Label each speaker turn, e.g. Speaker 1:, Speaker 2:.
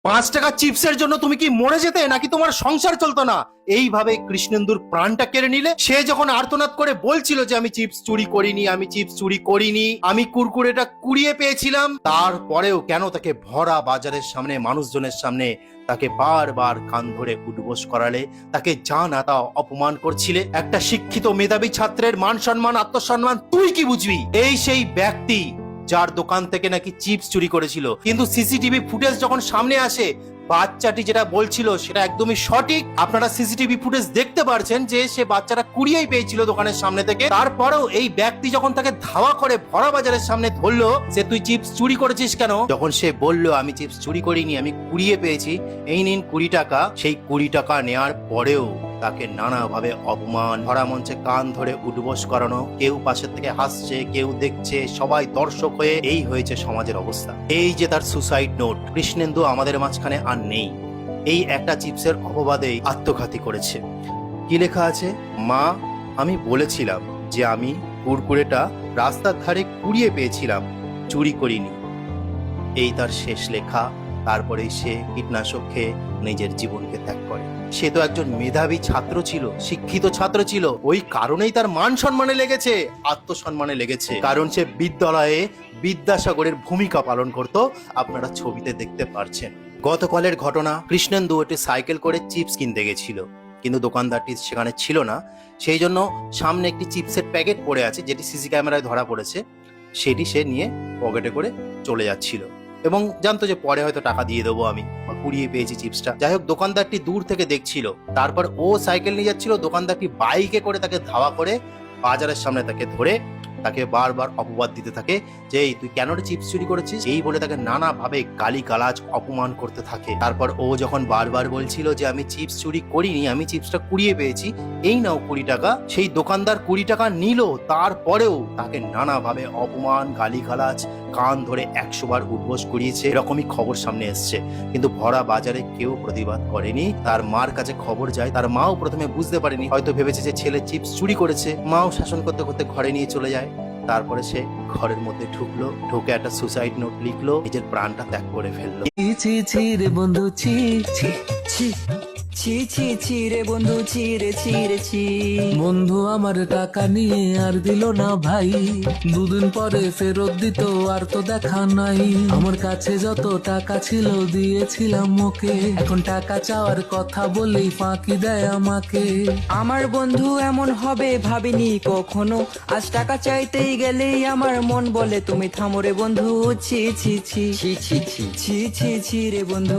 Speaker 1: 5 টাকা চিপসের জন্য তুমি কি মরে যেতে নাকি তোমার সংসার চলতো না? এইভাবে কৃষ্ণেন্দুর প্রাণটা কেড়ে নিলে। সে যখন আর্তনাদ করে বলছিল যে আমি চিপস চুরি করিনি, আমি চিপস চুরি করিনি, আমি কুরকুরেটা কুড়িয়ে পেয়েছিলাম, তারপরেও কেন তাকে ভরা বাজারের সামনে, মানুষজনের সামনে তাকে বারবার কান ধরে উঠবোস করালে, তাকে যা না তা অপমান করছিলে? একটা শিক্ষিত মেধাবী ছাত্রের মান সম্মান, আত্মসম্মান তুই কি বুঝবি? এই সেই ব্যক্তি যার দোকান থেকে নাকি চিপস চুরি করেছিল, কিন্তু সিসিটিভি ফুটেজ যখন সামনে আসে, বাচ্চাটি যেটা বলছিল সেটা একদমই সঠিক। আপনারা সিসিটিভি ফুটেজ দেখতে পারছেন যে সে বাচ্চাটা কুড়িয়েই পেয়েছিল দোকানের সামনে থেকে। তারপরেও এই ব্যক্তি যখন তাকে ধাওয়া করে ভরা বাজারের সামনে ধরলো যে তুই চিপস চুরি করেছিস কেন, যখন সে বলল আমি চিপস চুরি করিনি, আমি কুড়িয়ে পেয়েছি, এই নিন 20 টাকা, সেই 20 টাকা নেওয়ার পরেও তাকে নানাভাবে অপমান, ভরা মঞ্চে কান ধরে উঠবোস করানো, কেউ পাশের থেকে হাসছে, কেউ দেখছে, সবাই দর্শক হয়ে এই হয়েছে সমাজের অবস্থা। এই যে তার সুসাইড নোট, কৃষ্ণেন্দু আমাদের মাঝখানে আর নেই, এই একটা চিপসের অপবাদেই আত্মঘাতী করেছে। কি লেখা আছে? মা, আমি বলেছিলাম যে আমি কুরকুরেটা রাস্তার ধারে কুড়িয়ে পেয়েছিলাম, চুরি করিনি। এই তার শেষ লেখা। তারপরেই সে কীটনাশক খেয়ে নিজের জীবনকে ত্যাগ করে। সে তো একজন মেধাবী ছাত্র ছিল, শিক্ষিত ছাত্র ছিল, ওই কারণেই তার মান সম্মানে লেগেছে, আত্মসম্মানে লেগেছে, কারণ সে বিদ্যালয়ে বিদ্যাসাগরের ভূমিকা পালন করত। আপনারা ছবিতে দেখতে পারছেন। গতকালের ঘটনা, কৃষ্ণেন্দু একটি সাইকেল করে চিপস কিনতে গেছিল, কিন্তু দোকানদারটি সেখানে ছিল না। সেই জন্য সামনে একটি চিপসের প্যাকেট পড়ে আছে, যেটি সিসি ক্যামেরায় ধরা পড়েছে, সেটি সে নিয়ে পকেটে করে চলে যাচ্ছিল এবং জানতো যে পরে হয়তো টাকা দিয়ে দেবো, আমি কুড়িয়ে পেয়েছি চিপসটা। যাই হোক, দোকানদারটি দূর থেকে দেখছিল। তারপর ও সাইকেল নিয়ে যাচ্ছিল, দোকানদারটি বাইকে করে তাকে ধাওয়া করে বাজারের সামনে তাকে ধরে তাকে বারবার অপবাদ দিতে থাকে যে তুই কেন রে চিপস চুরি করেছিস, এই বলে তাকে নানাভাবে গালিগালাজ অপমান করতে থাকে। তারপর ও যখন বারবার বলছিল যে আমি চিপস চুরি করিনি, আমি চিপসটা কুড়িয়ে পেয়েছি, এই নাও 20 টাকা, সেই দোকানদার 20 টাকা নিল। তারপরেও তাকে নানাভাবে অপমান, গালিগালাজ, কান ধরে 100 বার উঠবোস করিয়েছে। এরকমই খবর সামনে এসছে, কিন্তু ভরা বাজারে কেউ প্রতিবাদ করেনি। তার মার কাছে খবর যায়, তার মাও প্রথমে বুঝতে পারেনি, হয়তো ভেবেছে যে ছেলে চিপস চুরি করেছে। মাও শাসন করতে করতে ঘরে নিয়ে চলে যায়। তারপরে সে ঘরের মধ্যে ঢুকলো, ঢুকে একটা সুসাইড নোট লিখলো, নিজের প্রাণটা ত্যাগ করে ফেললো।
Speaker 2: ছি ছি রে বন্ধু, ছি ছি
Speaker 3: ছি ছি ছি ছি রে বন্ধু, ছি রে ছি রে ছি।
Speaker 2: বন্ধু আমার টাকা নিয়ে আর দিল না ভাই, 2 দিন পরে ফেরত দিত, আর তো দেখা নাই। আমার কাছে যত টাকা ছিল দিয়েছিলাম ওকে, এখন টাকা চাওয়ার কথা বলি ফাঁকি দেয় আমাকে।
Speaker 3: আমার বন্ধু এমন হবে ভাবিনি কখনো, আজ টাকা চাইতেই গেলেই আমার মন বলে তুমি থামো রে বন্ধু, ছি ছি ছি ছি ছি ছি ছি ছি ছি রে বন্ধু।